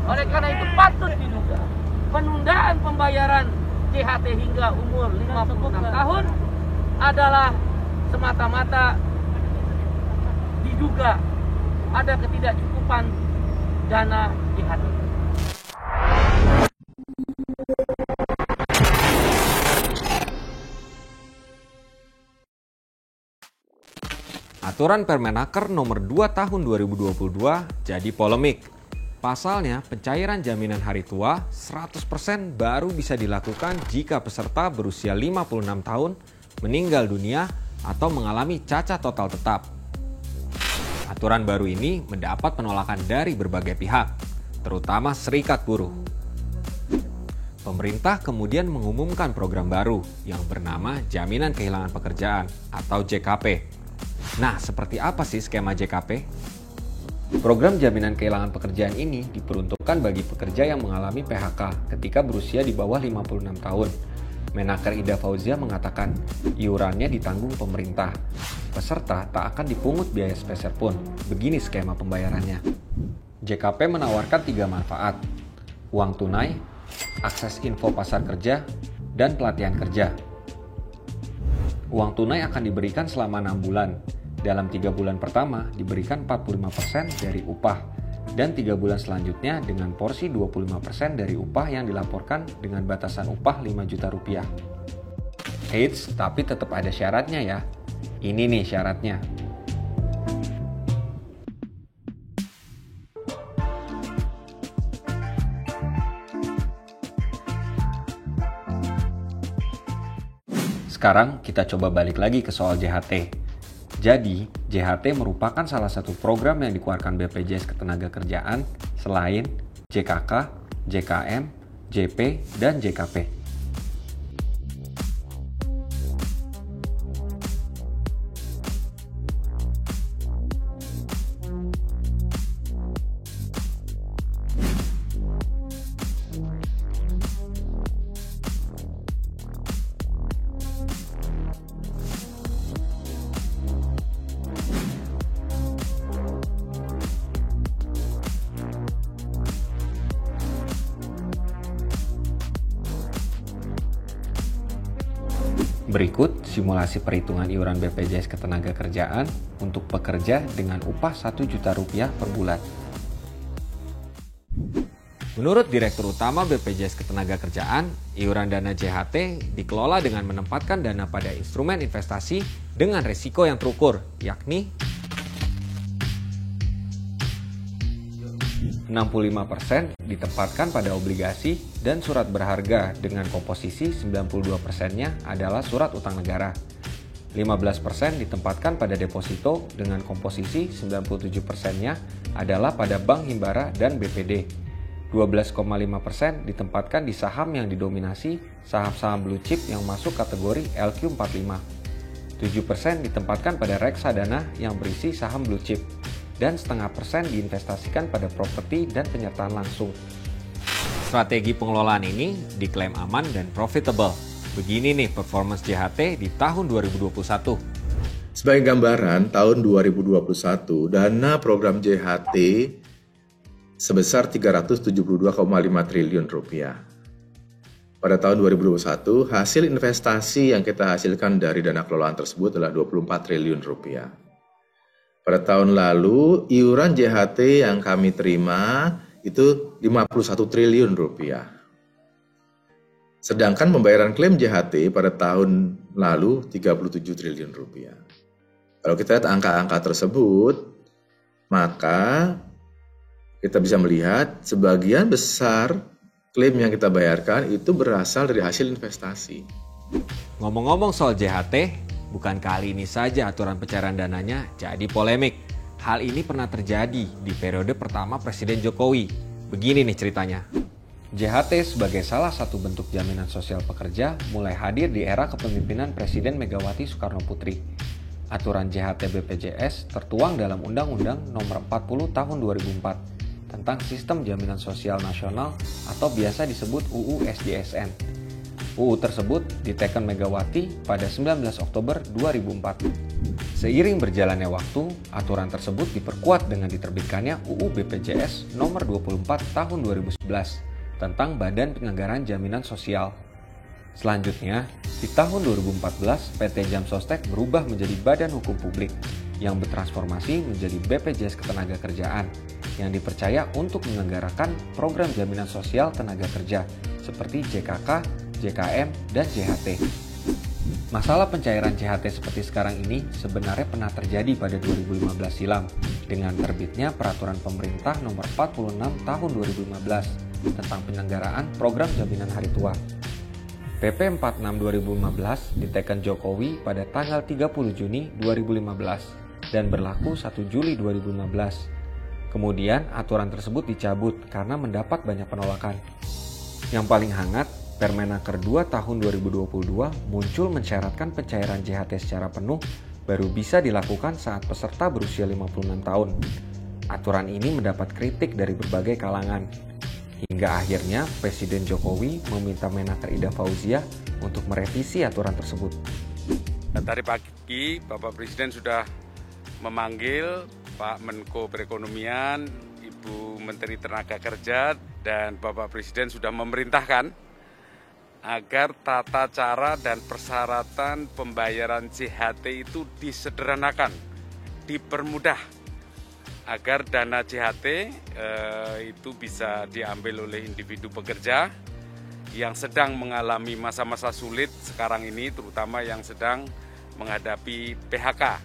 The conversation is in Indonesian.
Oleh karena itu patut diduga penundaan pembayaran JHT hingga umur 56 tahun adalah semata-mata diduga ada ketidakcukupan dana JHT. Aturan Permenaker nomor 2 tahun 2022 jadi polemik. Pasalnya, pencairan jaminan hari tua 100% baru bisa dilakukan jika peserta berusia 56 tahun, meninggal dunia, atau mengalami cacat total tetap. Aturan baru ini mendapat penolakan dari berbagai pihak, terutama Serikat Buruh. Pemerintah kemudian mengumumkan program baru yang bernama Jaminan Kehilangan Pekerjaan atau JKP. Nah, seperti apa sih skema JKP? Program Jaminan Kehilangan Pekerjaan ini diperuntukkan bagi pekerja yang mengalami PHK ketika berusia di bawah 56 tahun. Menaker Ida Fauzia mengatakan, iurannya ditanggung pemerintah. Peserta tak akan dipungut biaya sepeser pun. Begini skema pembayarannya. JKP menawarkan 3 manfaat: uang tunai, akses info pasar kerja, dan pelatihan kerja. Uang tunai akan diberikan selama 6 bulan. Dalam 3 bulan pertama diberikan 45% dari upah dan 3 bulan selanjutnya dengan porsi 25% dari upah yang dilaporkan dengan batasan upah 5 juta rupiah. Eits, tapi tetap ada syaratnya ya. Ini nih syaratnya. Sekarang kita coba balik lagi ke soal JHT. Jadi, JHT merupakan salah satu program yang dikeluarkan BPJS Ketenagakerjaan selain JKK, JKM, JP, dan JKP. Berikut simulasi perhitungan iuran BPJS Ketenagakerjaan untuk pekerja dengan upah 1 juta rupiah per bulan. Menurut Direktur Utama BPJS Ketenagakerjaan, iuran dana JHT dikelola dengan menempatkan dana pada instrumen investasi dengan risiko yang terukur, yakni 65% ditempatkan pada obligasi dan surat berharga dengan komposisi 92%-nya adalah surat utang negara. 15% ditempatkan pada deposito dengan komposisi 97%-nya adalah pada bank himbara dan BPD. 12,5% ditempatkan di saham yang didominasi saham-saham blue chip yang masuk kategori LQ45. 7% ditempatkan pada reksadana yang berisi saham blue chip. Dan 0,5% diinvestasikan pada properti dan penyertaan langsung. Strategi pengelolaan ini diklaim aman dan profitable. Begini nih performance JHT di tahun 2021. Sebagai gambaran, tahun 2021 dana program JHT sebesar 372,5 triliun rupiah. Pada tahun 2021, hasil investasi yang kita hasilkan dari dana kelolaan tersebut adalah 24 triliun rupiah. Pada tahun lalu, iuran JHT yang kami terima itu 51 triliun rupiah. Sedangkan pembayaran klaim JHT pada tahun lalu 37 triliun rupiah. Kalau kita lihat angka-angka tersebut, maka kita bisa melihat sebagian besar klaim yang kita bayarkan itu berasal dari hasil investasi. Ngomong-ngomong soal JHT, bukan kali ini saja aturan pencairan dananya jadi polemik. Hal ini pernah terjadi di periode pertama Presiden Jokowi. Begini nih ceritanya. JHT sebagai salah satu bentuk jaminan sosial pekerja mulai hadir di era kepemimpinan Presiden Megawati Soekarno Putri. Aturan JHT BPJS tertuang dalam Undang-Undang Nomor 40 Tahun 2004 tentang Sistem Jaminan Sosial Nasional atau biasa disebut UU SJSN. UU tersebut diteken Megawati pada 19 Oktober 2004. Seiring berjalannya waktu, aturan tersebut diperkuat dengan diterbitkannya UU BPJS Nomor 24 Tahun 2011 tentang Badan Penyelenggaraan Jaminan Sosial. Selanjutnya, di tahun 2014, PT Jam Sostek berubah menjadi Badan Hukum Publik yang bertransformasi menjadi BPJS Ketenagakerjaan yang dipercaya untuk menyelenggarakan program jaminan sosial tenaga kerja seperti JKK, JKM, dan JHT. Masalah pencairan JHT seperti sekarang ini sebenarnya pernah terjadi pada 2015 silam dengan terbitnya Peraturan Pemerintah Nomor 46 Tahun 2015 tentang penyelenggaraan program jaminan hari tua. PP 46 2015 diteken Jokowi pada tanggal 30 Juni 2015 dan berlaku 1 Juli 2015. Kemudian aturan tersebut dicabut karena mendapat banyak penolakan. Yang paling hangat, Permenaker 2 tahun 2022 muncul mensyaratkan pencairan JHT secara penuh baru bisa dilakukan saat peserta berusia 56 tahun. Aturan ini mendapat kritik dari berbagai kalangan. Hingga akhirnya Presiden Jokowi meminta Menaker Ida Fauzia untuk merevisi aturan tersebut. Tadi pagi Bapak Presiden sudah memanggil Pak Menko Perekonomian, Ibu Menteri Tenaga Kerja, dan Bapak Presiden sudah memerintahkan agar tata cara dan persyaratan pembayaran JHT itu disederhanakan, dipermudah, agar dana JHT itu bisa diambil oleh individu pekerja yang sedang mengalami masa-masa sulit sekarang ini, terutama yang sedang menghadapi PHK.